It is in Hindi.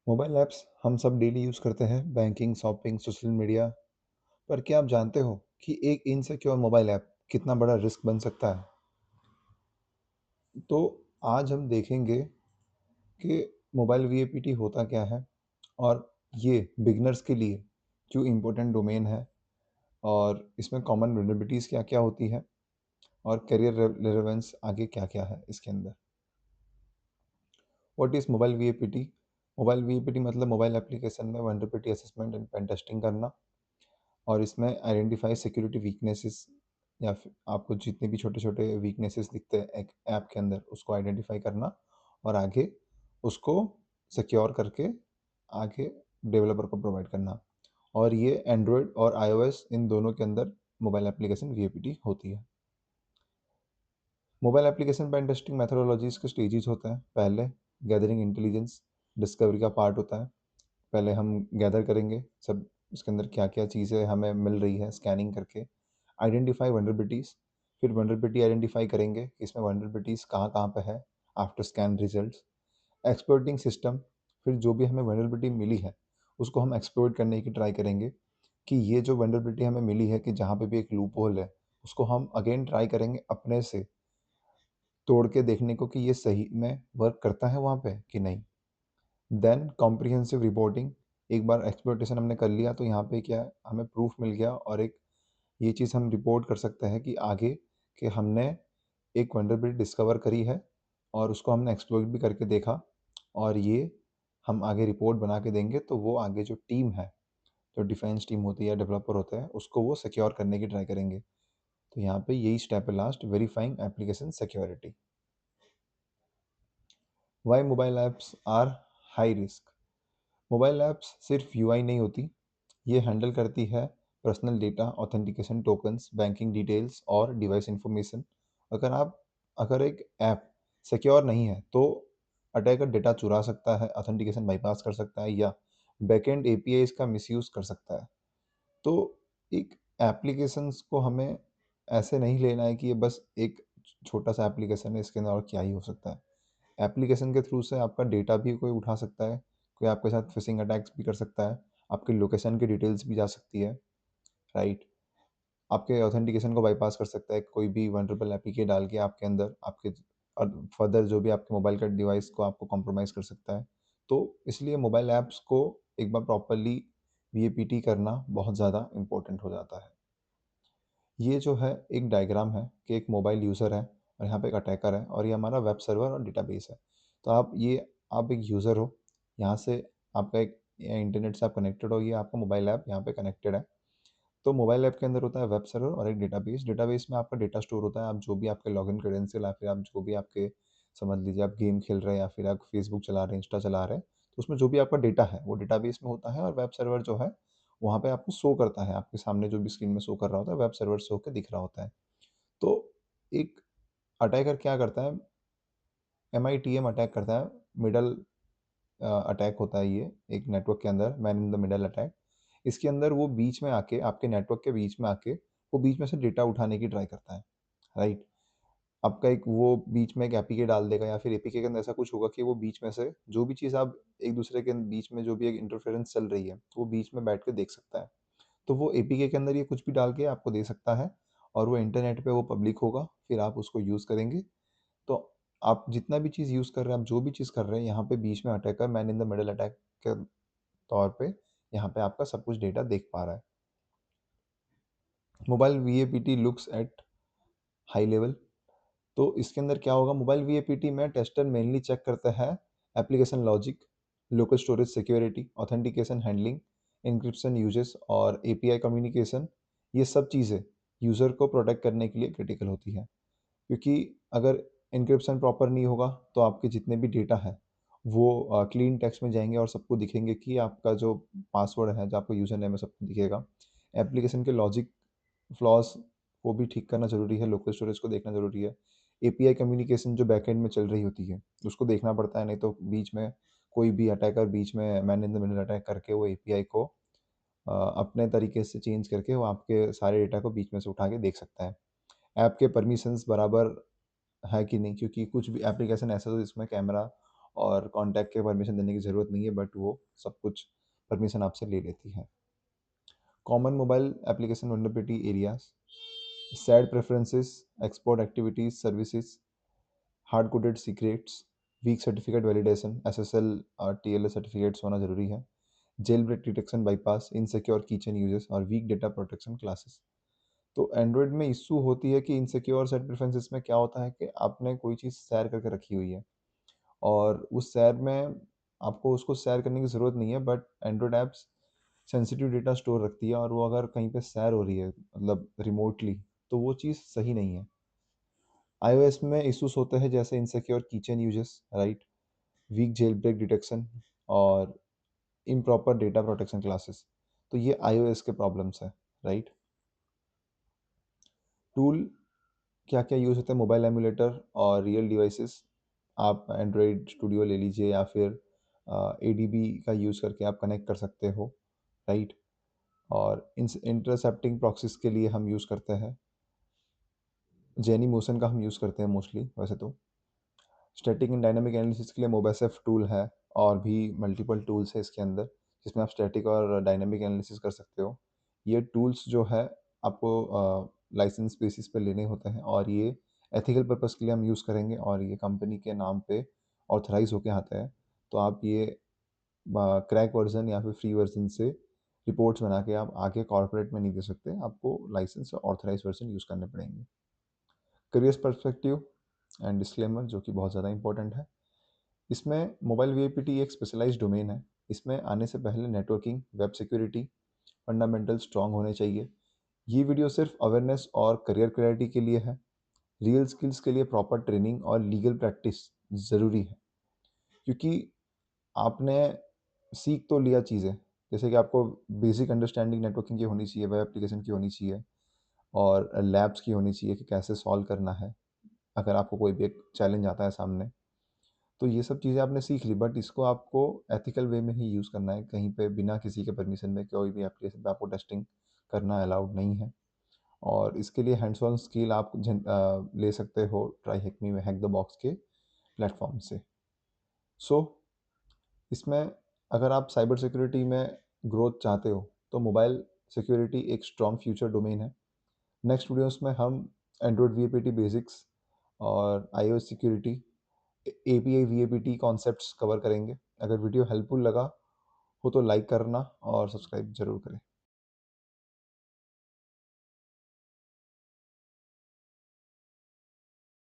मोबाइल ऐप्स हम सब डेली यूज़ करते हैं, बैंकिंग, शॉपिंग, सोशल मीडिया। पर क्या आप जानते हो कि एक इनसिक्योर मोबाइल ऐप कितना बड़ा रिस्क बन सकता है? तो आज हम देखेंगे कि मोबाइल वीएपीटी होता क्या है और ये बिगिनर्स के लिए क्यों इम्पोर्टेंट डोमेन है, और इसमें कॉमन वल्नरेबिलिटीज़ क्या-क्या होती है, और करियर रेलेवेंस आगे क्या-क्या है इसके अंदर। What is mobile VAPT? Mobile VAPT मतलब मोबाइल एप्लीकेशन में vulnerability assessment and pen testing करना, और इसमें आइडेंटिफाई सिक्योरिटी वीकनेसेस, या फिर आपको जितने भी छोटे छोटे वीकनेसेस दिखते हैं एक ऐप के अंदर, उसको आइडेंटिफाई करना और आगे उसको सिक्योर करके आगे डेवलपर को प्रोवाइड करना। और ये एंड्रॉयड और आईओएस इन दोनों के अंदर मोबाइल एप्लीकेशन वीएपीटी होती है। मोबाइल एप्लीकेशन पेन टेस्टिंग मैथोडोलॉजीज के स्टेजेस होते हैं। पहले गैदरिंग इंटेलिजेंस, डिस्कवरी का पार्ट होता है। पहले हम गैदर करेंगे सब, उसके अंदर क्या क्या चीज़ें हमें मिल रही है स्कैनिंग करके। आइडेंटिफाई वनरेबिलिटीज़, फिर वनरेबिलिटी आइडेंटिफाई करेंगे कि इसमें वनरेबिलिटीज़ कहाँ कहाँ पे है after scan results. Exploiting system, फिर जो भी हमें वनरेबिलिटी मिली है उसको हम एक्सप्लोइट करने की ट्राई करेंगे कि ये जो वनरेबिलिटी हमें मिली है कि जहाँ पे भी एक लूप होल है उसको हम अगेन ट्राई करेंगे अपने से तोड़ के देखने को कि ये सही में वर्क करता है वहाँ पे कि नहीं। देन कॉम्प्रिहेंसिव रिपोर्टिंग, एक बार एक्सप्लोइटेशन हमने कर लिया तो यहाँ पे क्या है, हमें प्रूफ मिल गया, और एक ये चीज़ हम रिपोर्ट कर सकते हैं कि आगे कि हमने एक वल्नरेबिलिटी डिस्कवर करी है और उसको हमने एक्सप्लोइट भी करके देखा, और ये हम आगे रिपोर्ट बना के देंगे तो वो आगे जो टीम है, जो डिफेंस टीम होती है, डेवलपर होते हैं, उसको वो सिक्योर करने की ट्राई करेंगे। तो यहाँ पे यही स्टेप है last, verifying application security. Why mobile apps are high risk? Mobile apps सिर्फ यूआई नहीं होती, ये हैंडल करती है personal data, authentication tokens, banking details और डिवाइस इंफॉर्मेशन। अगर एक ऐप सिक्योर नहीं है तो अटैकर डेटा चुरा सकता है, ऑथेंटिकेशन बाईपास कर सकता है, या बैकएंड एपीआई का मिसयूज़ कर सकता है। तो एक एप्लीकेशंस को हमें ऐसे नहीं लेना है कि ये बस एक छोटा सा एप्लीकेशन है, इसके अंदर और क्या ही हो सकता है। एप्लीकेशन के थ्रू से आपका डेटा भी कोई उठा सकता है, कोई आपके साथ फिशिंग अटैक्स भी कर सकता है, आपकी लोकेशन की डिटेल्स भी जा सकती है, राइट। आपके ऑथेंटिकेशन को बाईपास कर सकता है, कोई भी वनरेबल एपीके डाल के आपके अंदर आपके और फर्दर जो भी आपके मोबाइल का डिवाइस को आपको कॉम्प्रोमाइज़ कर सकता है। तो इसलिए मोबाइल ऐप्स को एक बार प्रॉपरली वीएपीटी करना बहुत ज़्यादा इम्पोर्टेंट हो जाता है। ये जो है एक डायग्राम है कि एक मोबाइल यूज़र है और यहाँ पे एक अटैकर है, और ये हमारा वेब सर्वर और डेटाबेस है। तो आप एक यूज़र हो, यहाँ से आपका एक इंटरनेट से आप कनेक्टेड हो, ये आपका मोबाइल ऐप यहाँ पे कनेक्टेड है। तो मोबाइल ऐप के अंदर होता है वेब सर्वर और एक डेटाबेस। डेटाबेस में आपका डेटा स्टोर होता है, आप जो भी आपके लॉगिन क्रेडेंशियल, या फिर आप जो भी आपके, समझ लीजिए आप गेम खेल रहे हैं या फिर आप फेसबुक चला रहे हैं, इंस्टा चला रहे हैं, तो उसमें जो भी आपका डेटा है वो डेटाबेस में होता है, और वेब सर्वर जो है वहाँ पे आपको शो करता है, आपके सामने जो भी स्क्रीन में शो कर रहा होता है वेब सर्वर से होकर दिख रहा होता है। तो एक अटैकर क्या करता है, एमआईटीएम अटैक करता है, मिडल अटैक होता है ये एक नेटवर्क के अंदर, man in the middle attack. इसके अंदर वो बीच में आके, आपके नेटवर्क के बीच में आके, वो बीच में से डेटा उठाने की ट्राई करता है, राइट। आपका एक वो बीच में एक एपीके डाल देगा, या फिर एपीके के अंदर ऐसा कुछ होगा कि वो बीच में से जो भी चीज़ आप एक दूसरे के बीच में जो भी एक इंटरफेरेंस चल रही है वो बीच में बैठ के देख सकता है। तो वो एपीके के अंदर ये कुछ भी डाल के आपको दे सकता है, और वो इंटरनेट पे वो पब्लिक होगा, फिर आप उसको यूज़ करेंगे। तो आप जितना भी चीज़ यूज़ कर रहे हैं, आप जो भी चीज़ कर रहे हैं, यहाँ पे बीच में attacker man in the middle attack के तौर पे यहाँ पे आपका सब कुछ डेटा देख पा रहा है। Mobile VAPT looks at high level. तो इसके अंदर क्या होगा, मोबाइल वीएपीटी में टेस्टर मेनली चेक करता है application logic, local storage security, authentication handling, encryption uses और एपीआई कम्युनिकेशन। ये सब चीज़ें यूज़र को प्रोटेक्ट करने के लिए क्रिटिकल होती है, क्योंकि अगर इंक्रिप्शन प्रॉपर नहीं होगा तो आपके जितने भी डेटा है वो क्लीन टेक्स्ट में जाएंगे और सबको दिखेंगे कि आपका जो पासवर्ड है, जो आपका यूज़र नेम है, सबको दिखेगा। एप्लीकेशन के लॉजिक फ्लॉज़ को भी ठीक करना ज़रूरी है, लोकल स्टोरेज को देखना ज़रूरी है। एपीआई कम्युनिकेशन जो बैकएंड में चल रही होती है, उसको देखना पड़ता है, नहीं तो बीच में कोई भी अटैकर बीच में man in the middle attack करके वो एपीआई को अपने तरीके से चेंज करके वो आपके सारे डेटा को बीच में से उठा के देख सकता है। ऐप के परमिशंस बराबर है कि नहीं, क्योंकि कुछ भी एप्लीकेशन ऐसा हो जिसमें कैमरा और कॉन्टैक्ट के परमिशन देने की ज़रूरत नहीं है, बट वो सब कुछ परमिशन आपसे ले लेती है। Common mobile application vulnerability areas, shared preferences, export activities services, hard coded secrets, weak certificate validation, SSL और टीएलएस सर्टिफिकेट्स होना जरूरी है, jail break detection bypass, insecure keychain uses और वीक डेटा प्रोटेक्शन क्लासेस। तो एंड्रॉयड में इशू होती है कि इनसिक्योर सेट प्रेफरेंसेस में क्या होता है कि आपने कोई चीज़ शेयर करके रखी हुई है और उस शेयर में आपको उसको शेयर करने की ज़रूरत नहीं है, but Android apps sensitive data store रखती है और वो अगर कहीं पे शेयर हो रही है मतलब रिमोटली, तो वो चीज़ सही नहीं है। iOS में इश्यूज होते हैं जैसे insecure keychain uses, right, weak jail break detection और इम्प्रॉपर डेटा प्रोटेक्शन क्लासेस। तो ये iOS के प्रॉब्लम्स है, राइट। टूल क्या क्या यूज़ होता है, मोबाइल एमुलेटर और रियल डिवाइसेस। आप एंड्रॉयड स्टूडियो ले लीजिए या फिर एडीबी का यूज़ करके आप कनेक्ट कर सकते हो, राइट। और इंटरसेप्टिंग प्रॉक्सीज के लिए हम यूज़ करते हैं जेनी मोशन का, हम यूज़ करते हैं मोस्टली वैसे तो। स्टैटिक एंड डायनामिक एनालिसिस के लिए मोबासेफ टूल है और भी मल्टीपल टूल्स है इसके अंदर जिसमें आप स्टैटिक और डायनामिक एनालिसिस कर सकते हो। ये टूल्स जो है आपको लाइसेंस बेसिस पे लेने होते हैं और ये एथिकल पर्पस के लिए हम यूज़ करेंगे और ये कंपनी के नाम पे ऑथराइज होके आते हैं। तो आप ये क्रैक वर्जन या फिर फ्री वर्जन से रिपोर्ट्स बना के आप आगे कॉर्पोरेट में नहीं दे सकते, आपको लाइसेंस और ऑथराइज वर्जन यूज़ करने पड़ेंगे। करियर पर्सपेक्टिव एंड डिस्क्लेमर जो कि बहुत ज़्यादा इंपॉर्टेंट है, इसमें मोबाइल वीआईपीटी एक स्पेशलाइज्ड डोमेन है। इसमें आने से पहले networking, web security fundamental strong होने चाहिए। ये वीडियो सिर्फ अवेयरनेस और करियर क्लैरिटी के लिए है। रियल स्किल्स के लिए प्रॉपर ट्रेनिंग और लीगल प्रैक्टिस ज़रूरी है, क्योंकि आपने सीख तो लिया चीज़ें, जैसे कि आपको बेसिक अंडरस्टैंडिंग नेटवर्किंग की होनी चाहिए, वेब एप्लीकेशन की होनी चाहिए और लैब्स की होनी चाहिए कि कैसे सॉल्व करना है अगर आपको कोई भी एक चैलेंज आता है सामने। तो ये सब चीज़ें आपने सीख ली, बट इसको आपको एथिकल वे में ही यूज़ करना है। कहीं पे बिना किसी के परमिशन में कोई भी एप्लीकेशन पे आपको टेस्टिंग करना अलाउड नहीं है। और इसके लिए हैंड्स ऑन स्किल आप ले सकते हो ट्राई हेक मी में, हैक द बॉक्स के प्लेटफॉर्म से। सो इसमें अगर आप साइबर सिक्योरिटी में ग्रोथ चाहते हो तो मोबाइल सिक्योरिटी एक स्ट्रॉन्ग फ्यूचर डोमेन है। नेक्स्ट वीडियोस में हम एंड्रॉयड वीएपीटी बेसिक्स और iOS security, API VAPT concepts cover करेंगे। अगर वीडियो हेल्पफुल लगा हो तो लाइक करना और सब्सक्राइब जरूर करें।